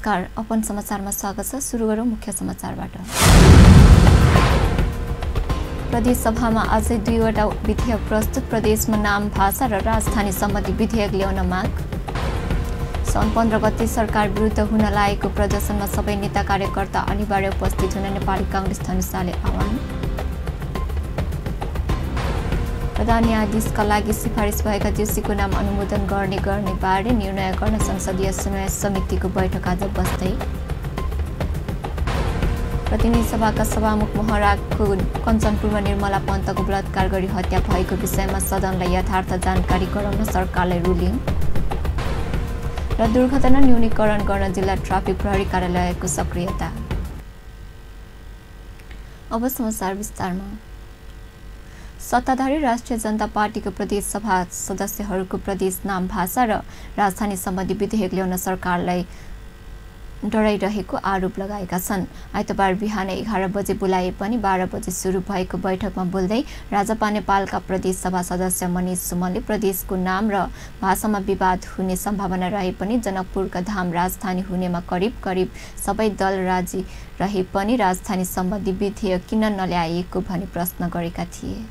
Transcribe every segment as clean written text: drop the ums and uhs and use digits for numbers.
नमस्कार, अपन समाचारमा स्वागत छ। सुरु गरौँ मुख्य समाचारबाट। प्रदेश सभामा आजै 2वटा विधेयक प्रस्तुत। प्रदेशमा नाम, भाषा र राजधानी सम्बन्धी विधेयक ल्याउन माग। सन् 15 गते सरकार विरुद्ध हुन लागेको प्रदर्शनमा सबै नेता कार्यकर्ता अनिवार्य उपस्थित हुन नेपाली कांग्रेस धनुषाले आह्वान। प्रधान न्यायाधीशका लागि सिफारिस भएका जोशीको नाम अनुमोदन गर्ने बारे निर्णय गर्न संसदीय सुनवाई समितिको बैठक आज बस्दै। प्रतिनिधि सभाका सभामुख महराको कञ्चनपुरमा निर्मला पन्तको बलात्कार गरी हत्या भएको विषयमा सदनलाई यथार्थ जानकारी गराउन सरकारले रुलिङ। र दुर्घटना न्यूनीकरण गर्न जिल्ला ट्राफिक प्रहरी कार्यालयको सक्रियता। अब समाचार विस्तारमा। सत्ताधारी राष्ट्रिय जनता पार्टीको प्रदेश सभा सदस्यहरूको प्रदेश नाम, भाषा र राजधानी सम्बन्धी विधेयक ल्याउन सरकारलाई डराइरहेको आरोप लगाएका छन्। आइतबार बिहान 11 बजे बोलाए पनि 12 बजे सुरु भएको बैठकमा बोल्दै राजपा नेपालका प्रदेश सभा सदस्य मनिष सुमनले प्रदेशको नाम र भाषामा विवाद हुने सम्भावना रहे पनि जनकपुरका धाम राजधानी हुनेमा करिब सबै दल राजी रहे पनि राजधानी सम्बन्धी विधेयक किन नल्याएको भनी प्रश्न गरेका थिए।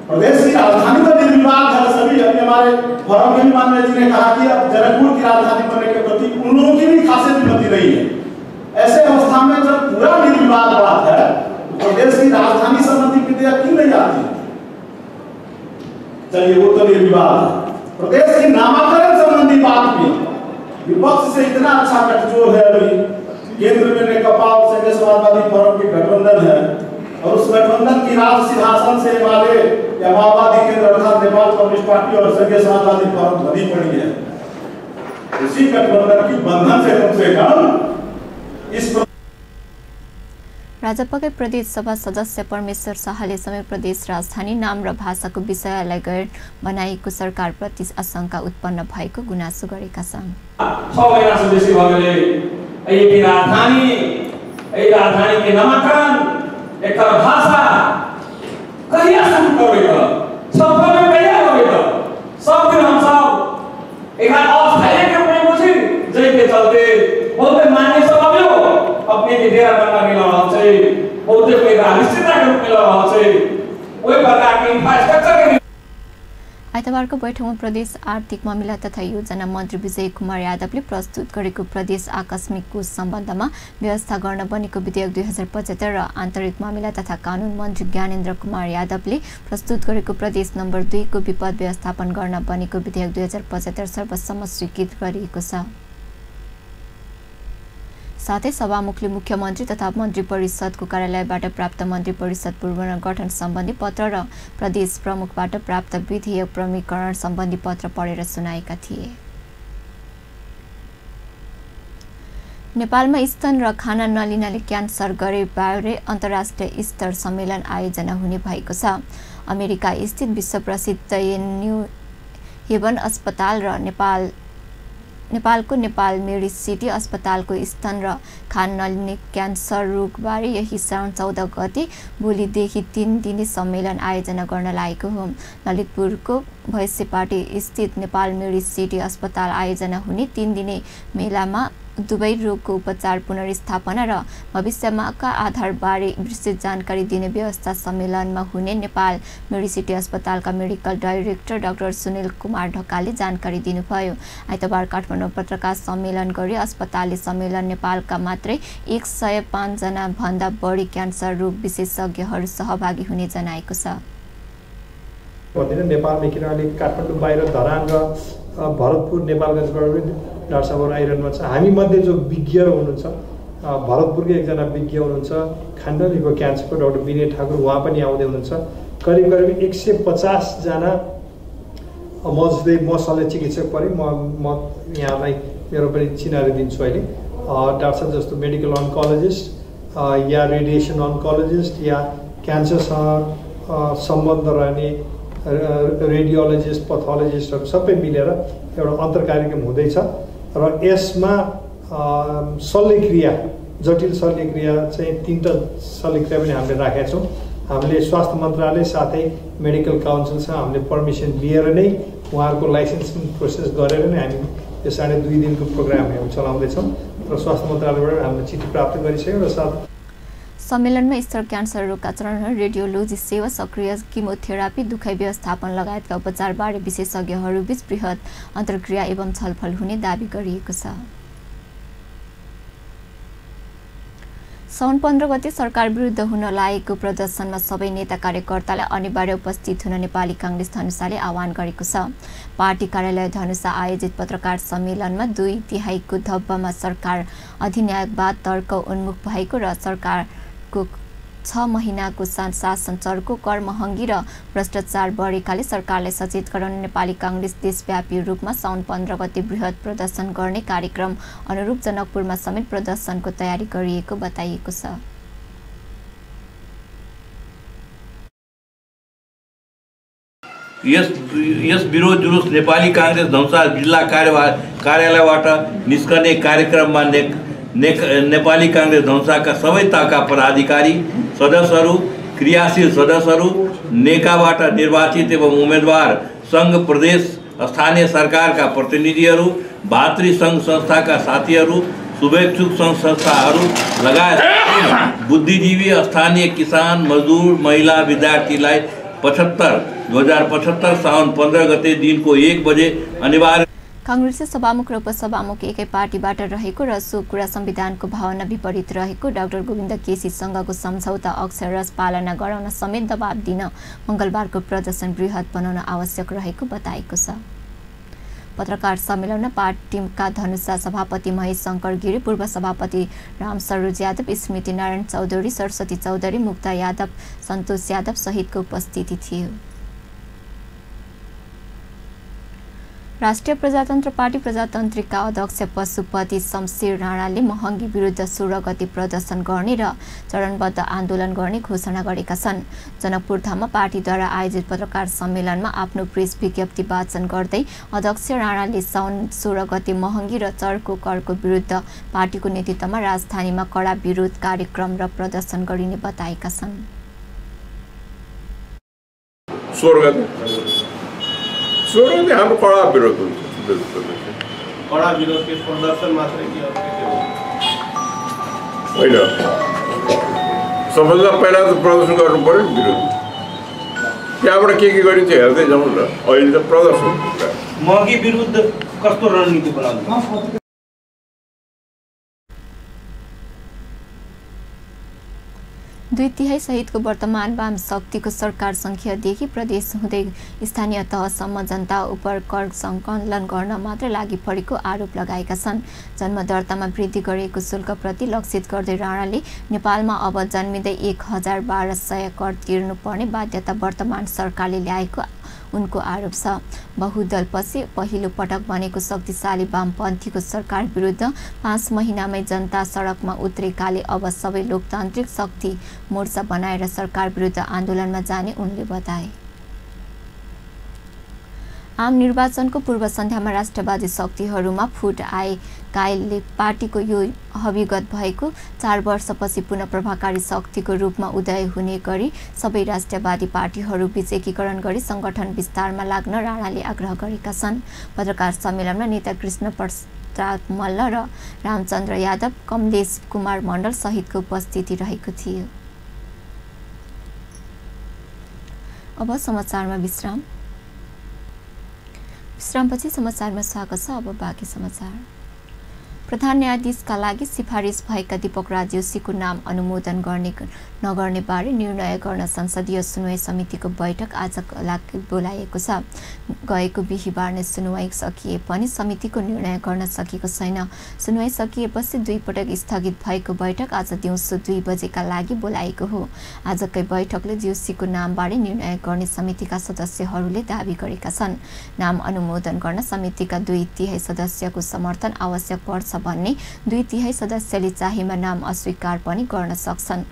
प्रदेश की राजधानी तो निर्विवाद है। सभी अभी हमारे फोरम के माननीय जी ने कहा कि अब जनकपुर की राजधानी बनने के प्रति उन लोगों की भी खासियत बनती रही है। ऐसे अवस्था में जब पूरा निर्विवाद बात है, प्रदेश की राजधानी संबंधी विधेयक क्यों नहीं आती? चलिए, वो तो निर्विवाद है। प्रदेश की नामाकरण संबंधी बात भी विपक्ष से इतना अच्छा गठजोड़ है। अभी केंद्र में नेकपा और संघ समाजवादी फोरम की गठबंधन है और उस गठबंधन की राज सिंहासन से वाले या माओवादी केंद्र अर्थात नेपाल कम्युनिस्ट पार्टी और संघ समाजवादी फोरम बनी पड़ी है। उसी गठबंधन की बंधन से कम से कम इस राजपाकै प्रदेश सभा सदस्य परमेश्वर शाहले समय प्रदेश राजधानी नाम र भाषाको विषयलाई गैर बनाएको सरकारप्रति आशंका उत्पन्न भएको गुनासो गरेका छन्। 6 महिनासम्म बेसी भएकोले यो राजधानी के नामाकरण एक भाषा कहिया शुरू करेगा, सफल में कहिया होगा। सब दिन हम सब एक अस्थायी के रूप में बुझी जय के चलते बहुत मान्य सब आयो अपने के डेरा बनना के लगा छै, बहुत कोई राजनीतिता के रूप में लगा छै, कोई प्रकार के इंफ्रास्ट्रक्चर के। आइतबारको बैठकमा प्रदेश आर्थिक मामिला तथा योजना मन्त्री विजय कुमार यादवले प्रस्तुत गरेको प्रदेश आकस्मिक कोष सम्बन्धमा व्यवस्था गर्न बनेको विधेयक 2075 र आन्तरिक मामिला तथा कानुन मन्त्री ज्ञानेन्द्र कुमार यादवले प्रस्तुत गरेको प्रदेश नम्बर 2 को विपद व्यवस्थापन गर्न बनेको विधेयक 2075 सर्वसम्मत स्वीकृत गरिएको छ। साथै सभामुखले मुख्यमन्त्री तथा मन्त्री परिषदको कार्यालयबाट प्राप्त मन्त्री परिषद पुनर्गठन सम्बन्धी पत्र र प्रदेश प्रमुखबाट प्राप्त विधेयक प्रमीकरण सम्बन्धी पत्र पढेर सुनाएका थिए। नेपालमा स्तन र खाना नलिनाले क्यान्सर गरे बारे अन्तर्राष्ट्रिय स्तर सम्मेलन आयोजना हुने भएको छ। अमेरिका स्थित विश्व प्रसिद्ध न्यू हेवन अस्पताल र नेपालको नेपाल मेडिसिटी अस्पतालको स्तन र खान नलिने क्यान्सर रोगबारे यही साउन 14 गते भोलिदेखि 3 दिने सम्मेलन आयोजना गर्न लागेको हो। ललितपुरको भैँसेपाटी स्थित नेपाल मेडिसिटी अस्पताल आयोजना हुने 3 दिने मेलामा दुवै रोगको उपचार, पुनर्स्थापना र भविष्यमाका आधारबारे विस्तृत जानकारी दिने व्यवस्था सम्मेलनमा हुने नेपाल मेडिसिटी अस्पतालका medical director doctor Sunil Kumar ढकालले जानकारी दिनुभयो। आइतबार काठमाडौँ पत्रकार सम्मेलन गरी अस्पतालले सम्मेलन नेपालका मात्रै 105 जना भन्दा बढी क्यान्सर रोग विशेषज्ञहरू सहभागी हुने जनाएको छ। नेपालमा किनभने काठमाडौँ बाहिर धरान र भरतपुर नेपालगञ्जबाट डाक्टर साहबहरू आइरहनु छ। हामी मध्ये जो विज्ञ हुनुहुन्छ, भरतपुरको एकजना विज्ञ हुनुहुन्छ, खाननलीको क्यान्सरको डाक्टर विनय ठाकुर, उहाँ पनि आउँदै हुनुहुन्छ। करिब 150 जना म शल्य चिकित्सक परे म यहाँलाई मेरो पनि चिनारी दिन्छु अहिले। डाक्टर साहब जस्तो मेडिकल अन्कोलोजिस्ट या रेडिएसन अन्कोलोजिस्ट या क्यान्सरसँग सम्बन्ध रहने रेडियोलोजिस्ट, पैथोलोजिस्टहरू सबै मिलेर एउटा अन्तर्कार्यक्रम हुँदैछ र यसमा शल्यक्रिया, जटिल शल्यक्रिया चाहिँ 3टा शल्यक्रिया पनि हामीले राखेका छौँ। हामीले स्वास्थ्य मन्त्रालय साथै मेडिकल काउन्सिलसँग हामीले पर्मिसन लिएर नै उहाँहरूको लाइसेन्सिङ प्रोसेस गरेर नै हामी यो 2.5 दिनको प्रोग्राम हामी चलाउँदैछौँ र स्वास्थ्य मन्त्रालयबाट हामीले चिठी प्राप्त गरिसक्यौँ र साथ सम्मेलनमा स्तन क्यान्सर रोगका चरणहरू, रेडियोलोजी सेवा, सक्रिय किमोथेरापी, दुखाइ व्यवस्थापन लगायतका उपचारबारे विशेषज्ञहरूबीच बृहत अन्तर्क्रिया एवं छलफल हुने दावी गरिएको छ। साउन 15 गते सरकार विरुद्ध हुन लागेको प्रदर्शनमा सबै नेता कार्यकर्तालाई अनिवार्य उपस्थित हुन नेपाली कांग्रेस धनुषाले आह्वान गरेको छ। पार्टी कार्यालय धनुषा आयोजित पत्रकार सम्मेलनमा 2/3 धब्बामा सरकार अधिनायकवाद तर्क उन्मुख भएको र सरकारको 6 महिनाको शासन चर्को, कर महँगी र भ्रष्टाचार बढेकाले सरकारलाई सचेत गराउन नेपाली कांग्रेस देशव्यापी रूपमा साउन 15 गते बृहत प्रदर्शन गर्ने कार्यक्रम अनुरूप जनकपुरमा समेत प्रदर्शनको तयारी गरिएको बताइएको छ। यस विरोध जुलुस नेपाली कांग्रेस धनुषा जिल्ला कार्यालयबाट निस्कने कार्यक्रममा नेपाली कांग्रेस धनुषाका सबै तहका पदाधिकारी, सदस्यहरू, क्रियाशील सदस्यहरू, नेकाबाट निर्वाचित एवं उम्मेदवार, संघ प्रदेश स्थानीय सरकारका प्रतिनिधिहरू, भातृ संघ संस्थाका साथीहरू, शुभेच्छुक संघ संस्थाहरू लगायत बुद्धिजीवी, स्थानीय किसान, मजदुर, महिला, विद्यार्थीलाई 2075 साउन 15 गते दिनको 1 बजे अनिवार्य कांग्रेसले सभामुख र उपसभामुख एकै पार्टीबाट रहेको र सो कुरा संविधानको भावना विपरीत रहेको डाक्टर गोविन्द केसीसँगको सम्झौता अक्षररस पालना गराउन समेत दबाब दिन मंगलबारको प्रदर्शन बृहत बनाउन आवश्यक रहेको बताएको छ। पत्रकार सम्मेलनमा पार्टीका धनुषा सभापति महेश शंकर गिरी, पूर्व सभापति राम सरोज यादव, स्मृति नारायण चौधरी, सरस्वती चौधरी, मुक्ता यादव, सन्तोष यादव सहितको उपस्थिति थियो। राष्ट्रिय प्रजातन्त्र पार्टी प्रजातान्त्रिकका अध्यक्ष पशुपति शमशेर राणाले महँगी विरुद्ध 16 गते प्रदर्शन गर्ने र चरणबद्ध आन्दोलन गर्ने घोषणा गरेका छन्। जनकपुर धाममा पार्टीद्वारा आयोजित पत्रकार सम्मेलनमा आफ्नो प्रेस विज्ञप्ति वाचन गर्दै अध्यक्ष राणाले साउन 16 गते महँगी र चर्को करको विरुद्ध पार्टीको नेतृत्वमा राजधानीमा कडा विरोध कार्यक्रम र प्रदर्शन गरिने बताएका छन्। हाम्रो कडा विरोध हुन्छ। कडा विरोध के प्रदर्शन मात्रै कि अरू के होइन, सबभन्दा पहिला त प्रदर्शन गर्नु पर्यो नि, विरोध। त्यहाँबाट के गरिन्छ हेर्दै जाउँ न। अहिले त प्रदर्शन महँगी विरुद्ध कस्तो रणनीति बनाउनु? 2/3 सहितको वर्तमान वाम शक्तिको सरकार संघीयदेखि प्रदेश हुँदै स्थानीय तहसम्म जनता उप कर सङ्कलन गर्न मात्र लागि परेको आरोप लगाएका छन्। जन्म दर्तामा वृद्धि गरिएको शुल्कप्रति लक्षित गर्दै राणाले नेपालमा अब जन्मिँदै 1012 कर तिर्नुपर्ने बाध्यता वर्तमान सरकारले ल्याएको उनको आरोप छ। बहुदलपछि पहिलो पटक बनेको शक्तिशाली वामपन्थीको सरकार विरुद्ध 5 महिनामै जनता सडकमा उत्रेकाले अब सबै लोकतान्त्रिक शक्ति मोर्चा बनाएर सरकार विरुद्ध आन्दोलनमा जाने उनले बताए। आम निर्वाचनको पूर्व सन्ध्यामा राष्ट्रवादी शक्तिहरूमा फुट आएकाले पार्टीको यो हविगत भएको 4 वर्षपछि पुनः प्रभावकारी शक्तिको रूपमा उदय हुने गरी सबै राष्ट्रवादी पार्टीहरू बीच एकीकरण गरी संगठन विस्तारमा लाग्न राणाले आग्रह गरेका छन्। पत्रकार सम्मेलनमा नेता कृष्ण प्रसाद मल्ल र रामचन्द्र यादव, कमलेश कुमार मण्डल सहितको उपस्थिति रहेको थियो। अब समाचारमा विश्रामपछि समाचारमा स्वागत छ। अब बाँकी समाचार। प्रधान न्यायाधीशका लागि सिफारिस भएका दीपक राजयोशीको नाम अनुमोदन गर्ने नगर्ने बारे निर्णय गर्न संसदीय सुनवाई समितिको बैठक आजका लागि बोलाइएको छ। गएको बिहीबार नै सुनवाई सकिए पनि समितिको निर्णय गर्न सकेको छैन। सुनवाई सकिएपछि 2 पटक स्थगित भएको बैठक आज दिउँसो 2 बजेका लागि बोलाएको हो। आजकै बैठकले जोशीको नामबारे निर्णय गर्ने समितिका सदस्यहरूले दावी गरेका छन्। नाम अनुमोदन गर्न समितिका 2/3 सदस्यको समर्थन आवश्यक पर्छ भन्ने 2/3 सदस्यले चाहेमा नाम अस्वीकार पनि गर्न सक्छन्।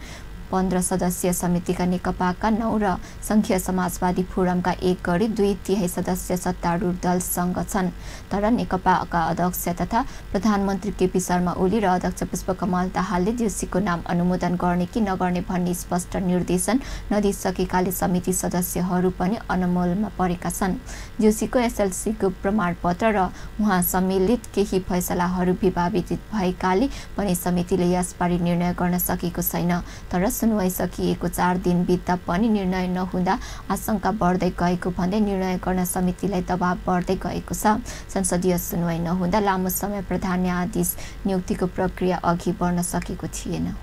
15 सदस्यीय समितिका नेकपाका 9 र संघीय समाजवादी फोरमका 1 गरी 2/3 सदस्य सत्तारूढ दलसँग छन्। तर नेकपाका अध्यक्ष तथा प्रधानमन्त्री केपी शर्मा ओली र अध्यक्ष पुष्पकमल दाहालले जेसीको नाम अनुमोदन गर्ने कि नगर्ने भन्ने स्पष्ट निर्देशन नदिइसकेकाले समिति सदस्यहरू पनि अनमोलमा परेका छन्। जेसीको एसएलसीको प्रमाणपत्र र उहाँ सम्मिलित केही फैसलाहरू विवादित भएकाले पनि समितिले यसबारे निर्णय गर्न सकेको छैन। तर सुनवाई सकिएको 4 दिन बित्दा पनि निर्णय नहुँदा आशंका बढ्दै गएको भन्दै निर्णय गर्न समितिलाई दबाव बढ्दै गएको छ। संसदीय सुनवाई नहुँदा लामो समय प्रधान न्यायाधीश नियुक्तिको प्रक्रिया अघि बढ्न सकेको थिएन।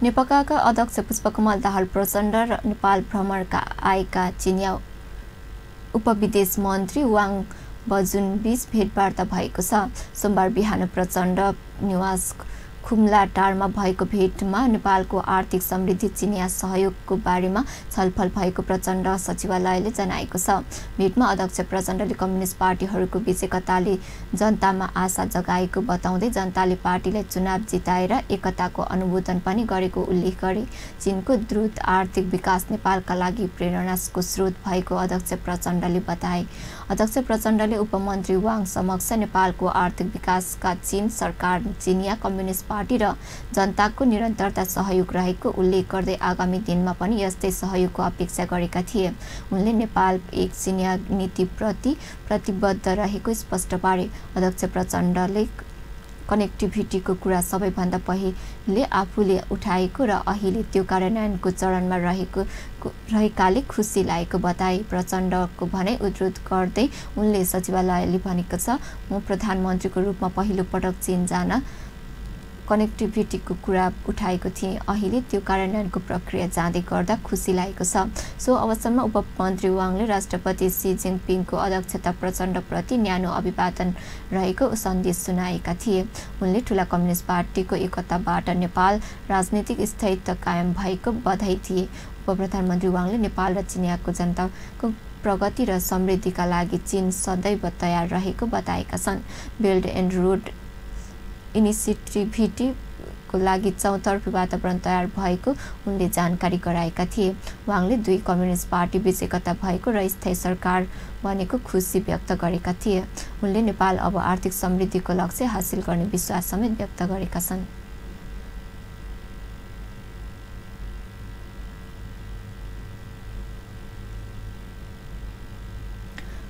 नेकपाका अध्यक्ष पुष्पकमल दाहाल प्रचण्ड र नेपाल भ्रमणका आएका चिनिया उपविदेश मन्त्री वाङ बजुनबीच भेटवार्ता भएको छ। सोमबार बिहान प्रचण्ड निवास खुम्लाटारमा भएको भेटमा नेपालको आर्थिक समृद्धि चिनिया सहयोगको बारेमा छलफल भएको प्रचण्ड सचिवालयले जनाएको छ। भेटमा अध्यक्ष प्रचण्डले कम्युनिस्ट पार्टीहरूको बीच एकताले जनतामा आशा जगाएको बताउँदै जनताले पार्टीलाई चुनाव जिताएर एकताको अनुमोदन पनि गरेको उल्लेख गरे। चीनको द्रुत आर्थिक विकास नेपालका लागि प्रेरणाको स्रोत भएको अध्यक्ष प्रचण्डले बताए। अध्यक्ष प्रचण्डले उपमन्त्री वाङ समक्ष नेपालको आर्थिक विकासका चीन सरकार, चिनिया कम्युनिस्ट पार्टी र जनताको निरन्तरता सहयोग रहेको उल्लेख गर्दै आगामी दिनमा पनि यस्तै सहयोगको अपेक्षा गरेका थिए। उनले नेपाल एक चिनिया नीतिप्रति प्रतिबद्ध रहेको स्पष्ट पारे। अध्यक्ष प्रचण्डले कनेक्टिभिटीको कुरा सबैभन्दा पहिले आफूले उठाएको र अहिले त्यो कार्यान्वयनको चरणमा रहेकाले खुसी लागेको बताए। प्रचण्डको भनाइ उद्धृत गर्दै उनले सचिवालयले भनेको छ, म प्रधानमन्त्रीको रूपमा पहिलो पटक चीन जान कनेक्टिभिटीको कुरा उठाएको थिएँ। अहिले त्यो कार्यान्वयनको प्रक्रिया जाँदै गर्दा खुसी लागेको छ। सो अवसरमा उपमन्त्री वाङले राष्ट्रपति सी जिनपिङको अध्यक्षता प्रचण्डप्रति न्यानो अभिवादन रहेको सन्देश सुनाएका थिए। उनले ठुला कम्युनिस्ट पार्टीको एकताबाट नेपाल राजनीतिक स्थायित्व कायम भएको बधाई दिए। उपप्रधानमन्त्री वाङले नेपाल र चिनियाको जनताको प्रगति र समृद्धिका लागि चीन सदैव तयार रहेको बताएका छन्। बेल्ट एन्ड रोड इनिसिएटिभको लागि चौतर्फी वातावरण तयार भएको उनले जानकारी गराएका थिए। वाङले 2 कम्युनिस्ट पार्टी बीच एकता भएको र स्थायी सरकार बनेको खुसी व्यक्त गरेका थिए। उनले नेपाल अब आर्थिक समृद्धिको लक्ष्य हासिल गर्ने विश्वास समेत व्यक्त गरेका छन्।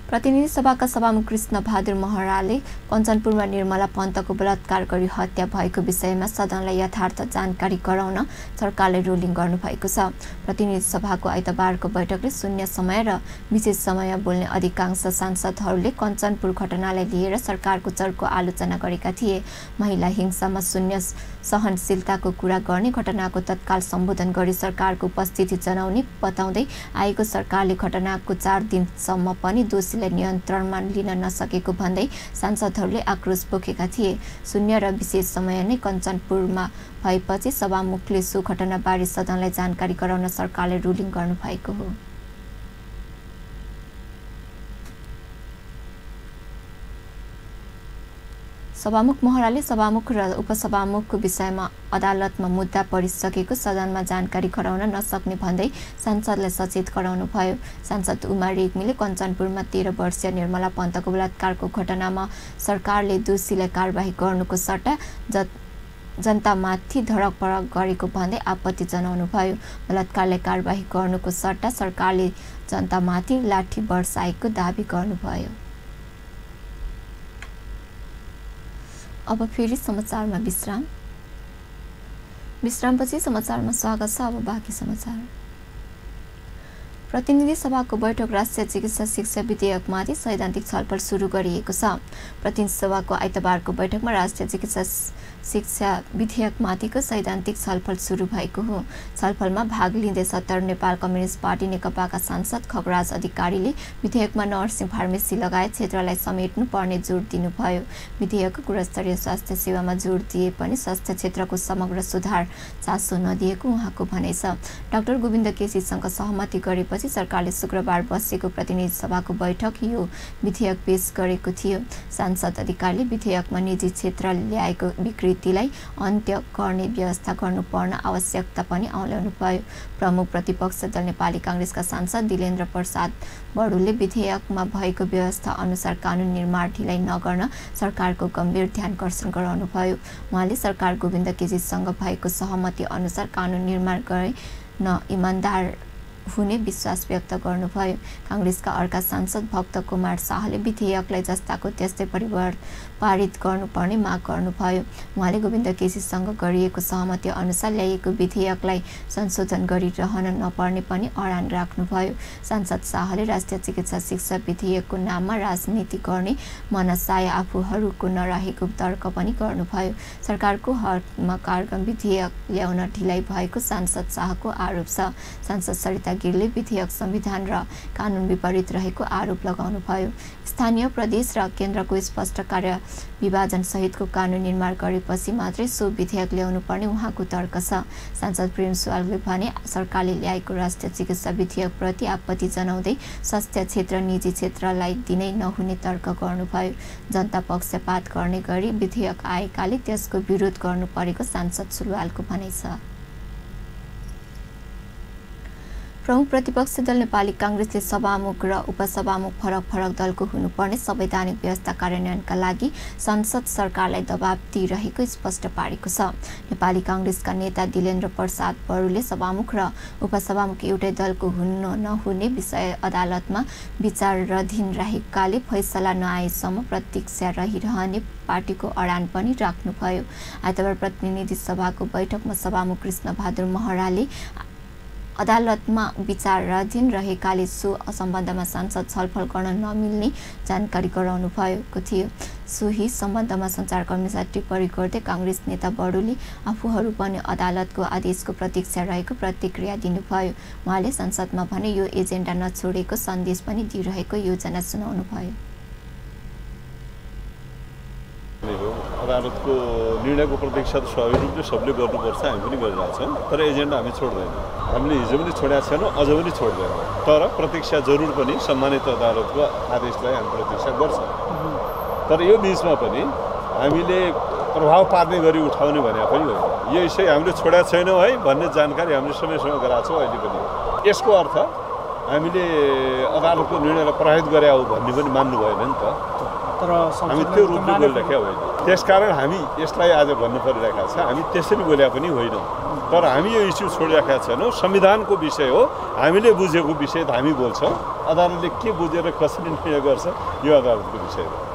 प्रतिनिधि सभाका सभामुख कृष्ण बहादुर महराले कञ्चनपुरमा निर्मला पन्तको बलात्कार गरी हत्या भएको विषयमा सदनलाई यथार्थ जानकारी गराउन सरकारले रुलिङ गर्नुभएको छ। प्रतिनिधि सभाको आइतबारको बैठकले शून्य समय र विशेष समय बोल्ने अधिकांश सांसदहरूले कञ्चनपुर घटनालाई लिएर सरकारको चर्को आलोचना गरेका थिए। महिला हिंसामा शून्य सहनशीलताको कुरा गर्ने, घटनाको तत्काल सम्बोधन गरी सरकारको उपस्थिति जनाउने बताउँदै आएको सरकारले घटनाको 4 दिनसम्म पनि दोषी नियन्त्रणमा लिन नसकेको भन्दै सांसदहरूले आक्रोश पोखेका थिए। शून्य र विशेष समय नै कञ्चनपुरमा भएपछि सभामुखले सो घटनाबारे सदनलाई जानकारी गराउन सरकारले रुलिङ गर्नुभएको हो। सभामुख महराले सभामुख र उपसभामुखको विषयमा अदालतमा मुद्दा परिसकेको सदनमा जानकारी गराउन नसक्ने भन्दै सांसदलाई सचेत गराउनुभयो। सांसद उमा रेग्मीले कञ्चनपुरमा 13 वर्षीय निर्मला पन्तको बलात्कारको घटनामा सरकारले दोषीलाई कारबाही गर्नुको सट्टा जनतामाथि धडक पडक गरेको भन्दै आपत्ति जनाउनुभयो। बलात्कारलाई कारबाही गर्नुको सट्टा सरकारले जनतामाथि लाठी बर्साएको दाबी गर्नुभयो। अब फेरि समाचारमा विश्रामपछि समाचारमा स्वागत छ। अब बाँकी समाचार। प्रतिनिधि सभाको बैठक राष्ट्रिय चिकित्सा शिक्षा विधेयकमाथि सैद्धान्तिक छलफल सुरु गरिएको छ। प्रतिनिधि सभाको आइतबारको बैठकमा राष्ट्रिय चिकित्सा शिक्षा विधेयकमाथिको सैद्धान्तिक छलफल सुरु भएको हो। छलफलमा भाग लिँदै 70 नेपाल कम्युनिस्ट पार्टी नेकपाका सांसद खगराज अधिकारीले विधेयकमा नर्सिङ, फार्मेसी लगायत क्षेत्रलाई समेट्नु पर्ने जोड दिनुभयो। विधेयकको गुणस्तरीय स्वास्थ्य सेवामा जोड दिए पनि स्वास्थ्य क्षेत्रको समग्र सुधार चासो नदिएको उहाँको भनाइ छ। डाक्टर गोविन्द केसीसँग सहमति गरेपछि सरकारले शुक्रबार बसेको प्रतिनिधि सभाको बैठक यो विधेयक पेश गरेको थियो। सांसद अधिकारीले विधेयकमा निजी क्षेत्रले ल्याएको विकृति कुरीतिलाई अन्त्य गर्ने व्यवस्था गर्नुपर्ने आवश्यकता पनि औल्याउनुभयो। प्रमुख प्रतिपक्ष दल नेपाली कांग्रेसका सांसद दिलेन्द्र प्रसाद बडुले विधेयकमा भएको व्यवस्था अनुसार कानून निर्माण ढिलाइ नगर्न सरकारको गम्भीर ध्यानकर्षण गराउनुभयो। उहाँले सरकार गोविन्द केजीसँग भएको सहमति अनुसार कानून निर्माण गर्न इमानदार हुने विश्वास व्यक्त गर्नुभयो। कांग्रेसका अर्का सांसद भक्त कुमार शाहले विधेयकलाई जस्ताको त्यस्तै पारित गर्नुपर्ने माग गर्नुभयो। उहाँले गोविन्द केसीसँग गरिएको सहमति अनुसार ल्याइएको विधेयकलाई संशोधन गरिरहन नपर्ने पनि अडान राख्नुभयो। सांसद शाहले राष्ट्रिय चिकित्सा शिक्षा विधेयकको नाममा राजनीति गर्ने मनसाय आफूहरूको नरहेको तर्क पनि गर्नुभयो। सरकारको हकमा कारगर विधेयक ल्याउन ढिलाइ भएको सांसद शाहको आरोप छ। सांसद सरिता गिरीले विधेयक संविधान र कानून विपरीत रहेको आरोप लगाउनुभयो। स्थानीय प्रदेश र केन्द्रको स्पष्ट कार्य विभाजन सहितको कानून निर्माण गरेपछि मात्रै सो विधेयक ल्याउनु पर्ने उहाँको तर्क छ। सांसद प्रेम सुवालले भने सरकारले ल्याएको राष्ट्रिय चिकित्सा विधेयकप्रति आपत्ति जनाउँदै स्वास्थ्य क्षेत्र निजी क्षेत्रलाई दिनै नहुने तर्क गर्नुभयो। जनता पक्षपात गर्ने गरी विधेयक आएकाले त्यसको विरोध गर्नु परेको सांसद सुवालको भनाइ छ। प्रमुख प्रतिपक्ष दल नेपाली कांग्रेसले सभामुख र उपसभामुख फरक फरक दलको हुनुपर्ने संवैधानिक व्यवस्था कार्यान्वयनका लागि संसद सरकारलाई दबाब दिइरहेको स्पष्ट पारेको छ। नेपाली कांग्रेसका नेता दिलेन्द्र प्रसाद बडुले सभामुख र उपसभामुख एउटै दलको हुन नहुने विषय अदालतमा विचाराधीन रहेकाले फैसला नआएसम्म प्रतीक्षा रहिरहने पार्टीको अडान पनि राख्नुभयो। आइतबार प्रतिनिधि सभाको बैठकमा सभामुख कृष्ण बहादुर महराले अदालतमा विचाराधीन रहेकाले सो सम्बन्धमा सांसद छलफल गर्न नमिल्ने जानकारी गराउनु भएको थियो। सोही सम्बन्धमा सञ्चारकर्मीलाई टिप्पणी गर्दै कांग्रेस नेता बडुले आफूहरू पनि अदालतको आदेशको प्रतीक्षा रहेको प्रतिक्रिया दिनुभयो। उहाँले संसदमा भने यो एजेन्डा नछोडेको सन्देश पनि दिइरहेको योजना सुनाउनुभयो। अदालतको निर्णयको प्रतीक्षा त स्वाभाविक रूपले सबले गर्नुपर्छ, हामी पनि गरिरहेको छौँ। तर एजेन्डा हामी छोड्दैनौँ। हामीले हिजो पनि छोडेका छैनौँ, अझ पनि छोड्दैनौँ। तर प्रतीक्षा जरुर पनि सम्मानित अदालतको आदेशलाई हामी प्रतीक्षा गर्छौँ। तर यो बिचमा पनि हामीले प्रभाव पार्ने गरी उठाउने भने पनि होइन। यो विषय हामीले छोडेका छैनौँ है भन्ने जानकारी हामीले समयसँग गराएको छौँ। अहिले पनि यसको अर्थ हामीले अदालतको निर्णयलाई प्रभावित गरे हो भन्ने पनि मान्नु भएन नि त। हामी त्यो रूपले बोलिरहेका होइन। त्यसकारण हामी यसलाई आज भन्नु परिरहेका छ। हामी त्यसरी बोलेका पनि होइनौँ। तर हामी यो इस्यु छोडिरहेका छैनौँ। संविधानको विषय हो, हामीले बुझेको विषय त हामी बोल्छौँ। अदालतले के बुझेर कसरी निर्णय गर्छ यो अदालतको विषय हो।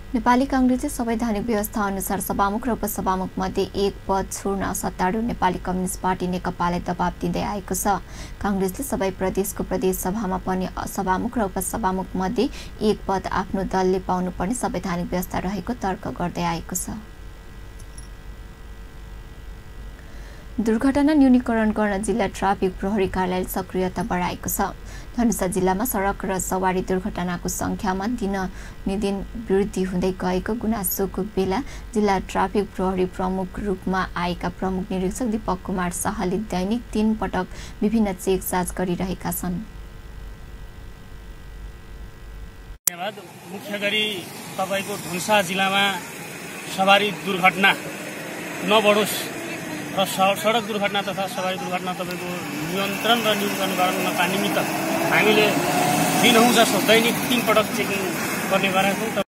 नेपाली कांग्रेसले संवैधानिक व्यवस्था अनुसार सभामुख र उपसभामुख मध्ये एक पद छोड्न सत्तारूढ नेपाली कम्युनिस्ट पार्टी नेकपालाई दबाब दिँदै आएको छ। कांग्रेसले सबै प्रदेशको प्रदेश सभामा पनि सभामुख र उपसभामुख मध्ये एक पद आफ्नो दलले पाउनुपर्ने संवैधानिक व्यवस्था रहेको तर्क गर्दै आएको छ। दुर्घटना न्यूनीकरण गर्न जिल्ला ट्राफिक प्रहरी कार्यालयले सक्रियता बढाएको छ। धनुषा जिल्लामा सडक र सवारी दुर्घटनाको संख्यामा दिनदिन वृद्धि हुँदै गएको गुनासोको बेला जिल्ला ट्राफिक प्रहरी प्रमुख रूपमा आएका प्रमुख निरीक्षक दीपक कुमार शाहले दैनिक 3 पटक विभिन्न चेक जाँच गरिरहेका छन्। धन्यवाद। मुख्य गरी तपाईको धनुषा जिल्लामा सवारी दुर्घटना नबढोस् र सडक दुर्घटना तथा सवारी दुर्घटना तपाईको नियन्त्रण र न्यूनीकरण गर्नका निमित्त हामीले दिनहुँ जसो दैनिक 3 पटक चेकिङ गर्ने गरेका छौँ।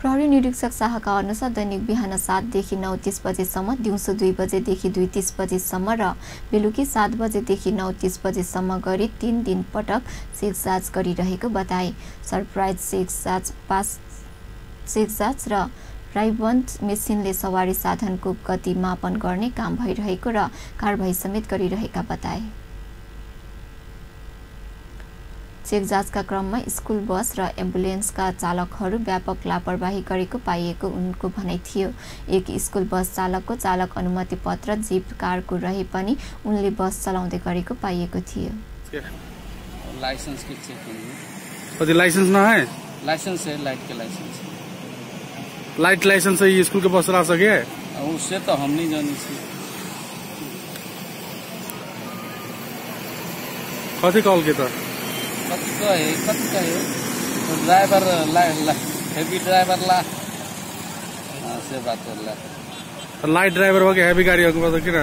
प्रहरी निरीक्षक शाहका अनुसार दैनिक बिहान 7 देखि 9:30 बजेसम्म, दिउँसो 2 बजेदेखि 2:30 बजेसम्म र बेलुकी 7 बजेदेखि 9:30 बजेसम्म गरी 3 दिन पटक चेक जाँच गरिरहेको बताए। सरप्राइज चेक जाँच र राइबन्द मेसिनले सवारी साधनको गति मापन गर्ने काम भइरहेको र कारबाही समेत गरिरहेका बताए। चेक जाँचका क्रममा स्कुल बस र एम्बुलेन्सका चालकहरू व्यापक लापरवाही गरेको पाइएको उनको भनाइ थियो। एक स्कुल बस चालकको चालक अनुमति पत्र जीप कारको रहे पनि उनले बस चलाउँदै गरेको पाइएको थियो। लाइसेंस की चेक कति लाइसेंस न है? लाइसेंस है, लाइट के लाइसेंस। लाइट लाइसेंस है, स्कूल के बस चला सके? उससे तो हम नहीं जानी थी। कति कॉल के था? कति कहे ड्राइवर हेभी ड्राइवर ला से बात ला लाइट ड्राइभर हो कि हेभी गाडीहरूको त किन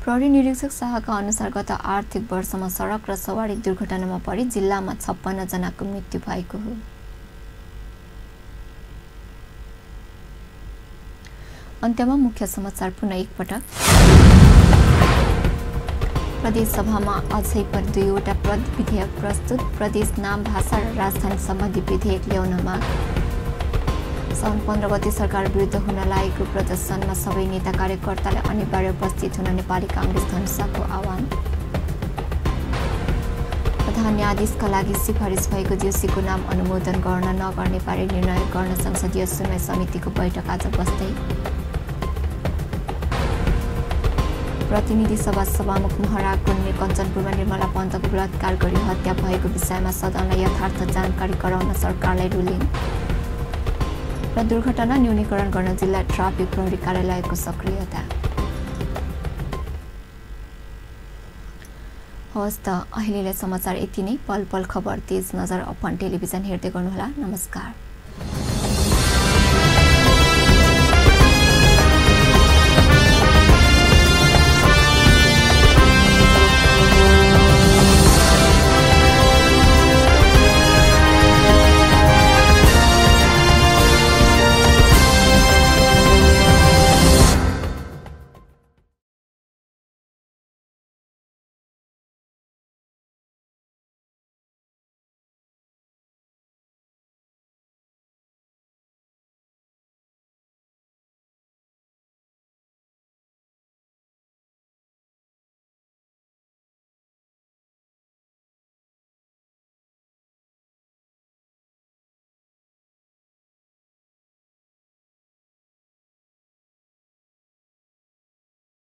प्रहरी निरीक्षक शाहका अनुसार गत आर्थिक वर्षमा सडक र सवारी दुर्घटनामा परि जिल्लामा 56 जनाको मृत्यु भएको हो। अन्त्यमा मुख्य समाचार पुनः एकपटक। प्रदेश सभामा अझै पनि 2वटा विधेयक प्रस्तुत। प्रदेश नाम भाषा र राजधानी सम्बन्धी विधेयक ल्याउनमा साउन 15 गते सरकार विरुद्ध हुन लागेको प्रदर्शनमा सबै नेता कार्यकर्ताले अनिवार्य उपस्थित हुन नेपाली कांग्रेस धनुषाको आह्वान। प्रधान न्यायाधीशका लागि सिफारिस भएको जोशीको नाम अनुमोदन गर्न नगर्ने बारे निर्णय गर्न संसदीय सुनवाई समितिको बैठक आज बस्दै। प्रतिनिधि सभा सभामुख महराको कञ्चनपुरमा निर्मला पन्तको बलात्कार गरी हत्या भएको विषयमा सदनलाई यथार्थ जानकारी गराउन सरकारलाई रुलिङ र दुर्घटना न्यूनीकरण गर्न जिल्ला ट्राफिक प्रहरी कार्यालयको सक्रियता। हवस् त अहिलेलाई समाचार यति नै। पल पल खबर तेज नजर अपन टेलिभिजन हेर्दै गर्नुहोला। नमस्कार।